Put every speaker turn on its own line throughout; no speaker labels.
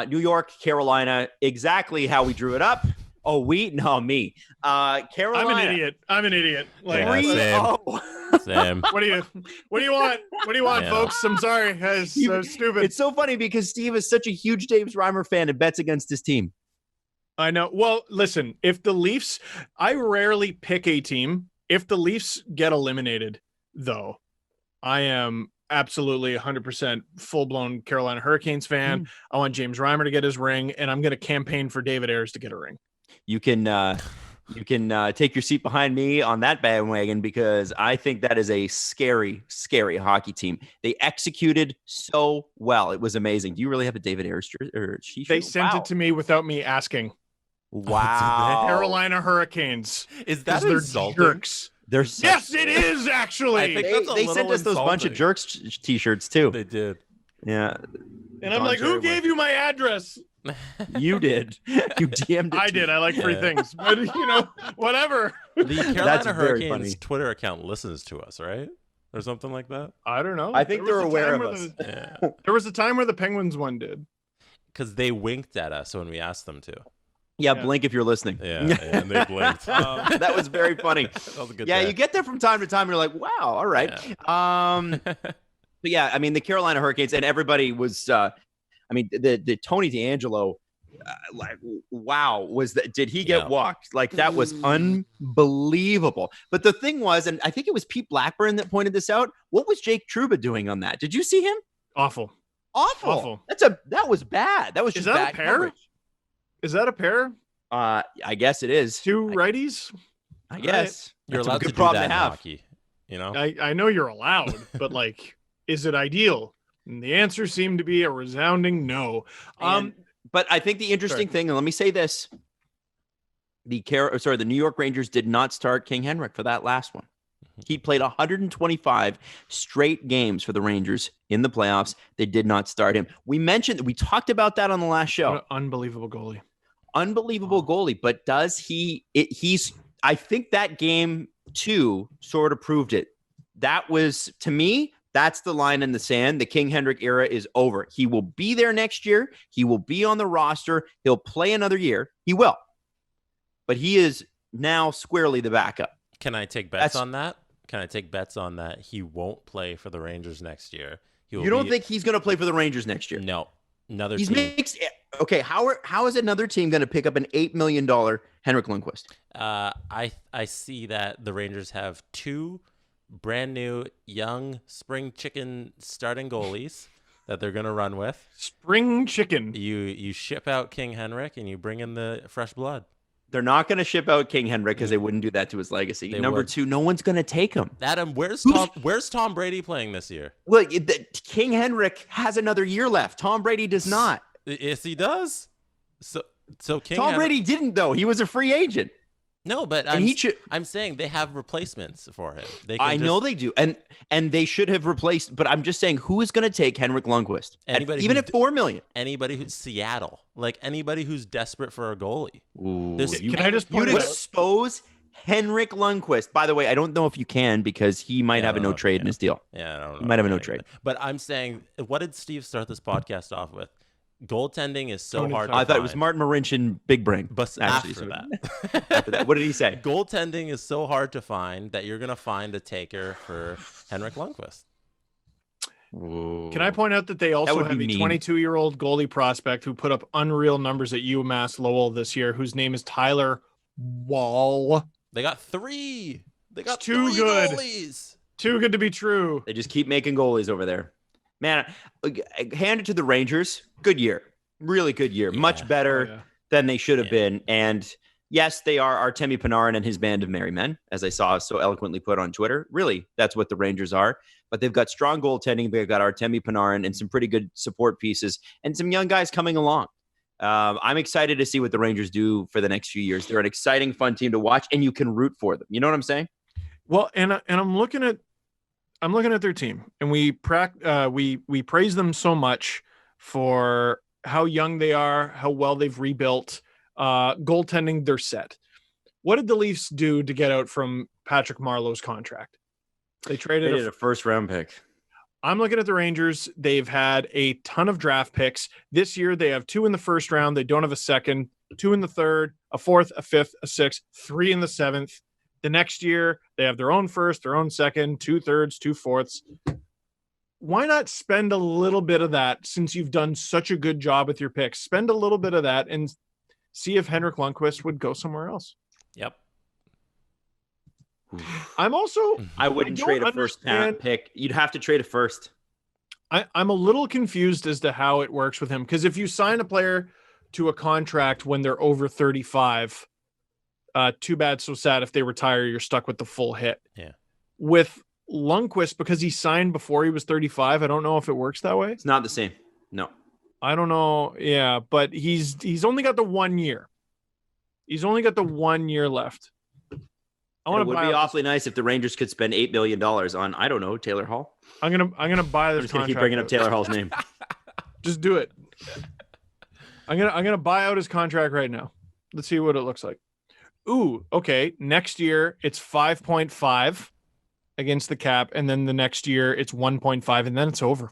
New York, Carolina, exactly how we drew it up. Oh, me. Carolina.
I'm an idiot. Like,
Yeah, same.
What do you want? What do you want, folks? I'm sorry. That's so stupid.
It's so funny because Steve is such a huge James Reimer fan and bets against his team.
I know. Well, listen, if the Leafs, I rarely pick a team. If the Leafs get eliminated, though, I am absolutely 100% full-blown Carolina Hurricanes fan. I want James Reimer to get his ring, and I'm going to campaign for David Ayres to get a ring.
You can take your seat behind me on that bandwagon because I think that is a scary, scary hockey team. They executed so well. It was amazing. Do you really have a David Ayres jersey?
They sent it to me without me asking.
Wow.
Carolina Hurricanes.
Is that
they're
insulting?
Jerks.
Yes,
it is, actually.
I think
they sent us those bunch of jerks t-shirts too.
They did.
Yeah.
And I'm like, who gave you my address?
You did. You DM'd it.
I did. I like free things. But, whatever.
The Carolina Hurricanes Twitter account listens to us, right? Or something like that?
I don't know.
I think they're aware of us.
There was a time where the Penguins one did.
Because they winked at us when we asked them to.
Yeah, blink if you're listening.
Yeah, and they blinked.
That was very funny.
That was a good
day.
You
get there from time to time. You're like, wow, all right. Yeah. But yeah, I mean, the Carolina Hurricanes and everybody was, the Tony DeAngelo, wow, did he get walked? Like, that was unbelievable. But the thing was, and I think it was Pete Blackburn that pointed this out, what was Jake Trouba doing on that? Did you see him?
Awful.
That was bad. That was just bad coverage.
Is that a pair?
I guess it is.
Two righties?
I guess.
You're allowed to do that in hockey, you know?
I know you're allowed, but is it ideal? And the answer seemed to be a resounding no.
But I think the interesting thing, and let me say this, the New York Rangers did not start King Henrik for that last one. He played 125 straight games for the Rangers in the playoffs. They did not start him. We talked about that on the last show.
What an unbelievable goalie.
But I think that game 2 sort of proved it. That was, to me, that's the line in the sand. The King Henrik era is over. He will be there next year. He will be on the roster. He'll play another year. He will. But he is now squarely the backup.
Can I take bets on that? Can I take bets on that he won't play for the Rangers next year?
You don't think he's going to play for the Rangers next year?
No. Another team.
Okay, how is another team going to pick up an $8 million Henrik Lundqvist?
I see that the Rangers have 2 brand new young spring chicken starting goalies that they're going to run with.
Spring chicken.
You ship out King Henrik and you bring in the fresh blood.
They're not going to ship out King Henrik because they wouldn't do that to his legacy. Number 2, no one's going to take him.
Adam, where's Tom Brady playing this year?
Well, King Henrik has another year left. Tom Brady does not.
Yes, he does. So
Tom Brady didn't, though. He was a free agent.
No, but I'm saying they have replacements for him.
I know they do, and they should have replaced. But I'm just saying, who is going to take Henrik Lundqvist? Even at $4 million?
Anybody who's Seattle, like anybody who's desperate for a goalie.
Ooh, you'd expose Henrik Lundqvist. By the way, I don't know if you can because he might have a no trade in his deal.
Yeah, I don't know.
He might have a no trade.
But I'm saying, what did Steve start this podcast off with? Goaltending is so hard to
I
find.
thought it was Martin Marincin, Big Brain.
But after that.
What did he say?
Goaltending is so hard to find that you're going to find a taker for Henrik Lundqvist.
Ooh.
Can I point out that they also have a 22-year-old goalie prospect who put up unreal numbers at UMass Lowell this year, whose name is Tyler Wall.
They got 3. They got
too
3
good.
goalies.
Too good to be true.
They just keep making goalies over there. Man, hand it to the Rangers. Good year. Really good year. Yeah. Much better than they should have been. And yes, they are Artemi Panarin and his band of merry men, as I saw so eloquently put on Twitter. Really, that's what the Rangers are. But they've got strong goaltending. They've got Artemi Panarin and some pretty good support pieces and some young guys coming along. I'm excited to see what the Rangers do for the next few years. They're an exciting, fun team to watch, and you can root for them. You know what I'm saying?
Well, and I'm looking at their team, and we praise them so much for how young they are, how well they've rebuilt. Goaltending, they're set. What did the Leafs do to get out from Patrick Marleau's contract? They traded
a first-round pick.
I'm looking at the Rangers. They've had a ton of draft picks. This year, they have 2 in the first round. They don't have a second, 2 in the third, a fourth, a fifth, a sixth, 3 in the seventh. The next year, they have their own first, their own second, 2 thirds, 2 fourths. Why not spend a little bit of that since you've done such a good job with your picks? Spend a little bit of that and see if Henrik Lundqvist would go somewhere else.
Yep.
I'm also...
I wouldn't trade a first pick. You'd have to trade a first.
I'm a little confused as to how it works with him, because if you sign a player to a contract when they're over 35, too bad, so sad. If they retire, you're stuck with the full hit.
Yeah.
With Lundqvist, because he signed before he was 35, I don't know if it works that way.
It's not the same. No.
I don't know. Yeah, but he's only got the 1 year. He's only got the 1 year left.
It would be awfully nice if the Rangers could spend $8 million on, I don't know, Taylor Hall.
I'm gonna buy this.
I'm just gonna keep bringing up Taylor Hall's name.
Just do it. I'm gonna buy out his contract right now. Let's see what it looks like. Ooh, okay. Next year it's 5.5 against the cap, and then the next year it's 1.5, and then it's over.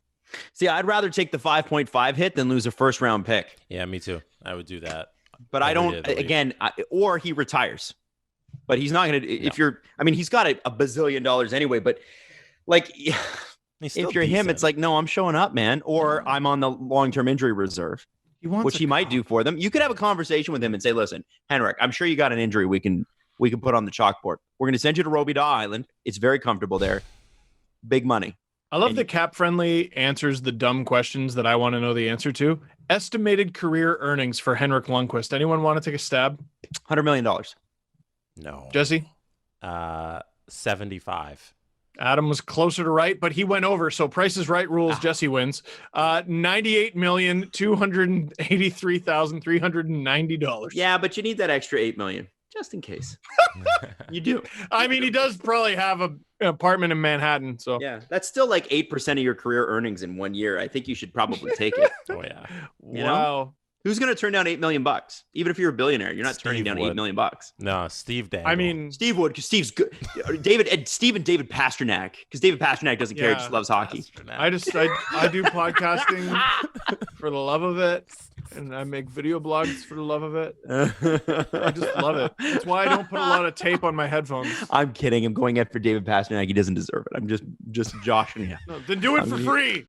See, I'd rather take the 5.5 hit than lose a first round pick.
Yeah, me too. I would do that.
But I don't. Again, or he retires. But he's not going to, if you're, I mean, he's got a bazillion dollars anyway, but like, if you're him, it's like, no, I'm showing up, man. Or I'm on the long-term injury reserve, which he might do for them. You could have a conversation with him and say, listen, Henrik, I'm sure you got an injury we can put on the chalkboard. We're going to send you to Robidas Island. It's very comfortable there. Big money.
I love that Cap Friendly answers the dumb questions that I want to know the answer to. Estimated career earnings for Henrik Lundqvist. Anyone want to take a stab?
$100 million.
No.
Jesse?
75.
Adam was closer to right, but he went over. So Price is Right rules. Jesse wins. $98,283,390.
Yeah, but you need that extra $8 million just in case. You do.
I mean, he does probably have an apartment in Manhattan. So
yeah, that's still like 8% of your career earnings in 1 year. I think you should probably take it.
Oh yeah.
You know? Who's going to turn down $8 million? Even if you're a billionaire, you're not turning down $8 million.
No, Steve Dangle.
I mean,
Steve would, because Steve's good. Steve and David Pasternak, because David Pasternak doesn't care, he just loves hockey.
I do podcasting for the love of it, and I make video blogs for the love of it. I just love it. That's why I don't put a lot of tape on my headphones.
I'm kidding. I'm going in for David Pasternak. He doesn't deserve it. I'm just joshing you.
No, then do it for free.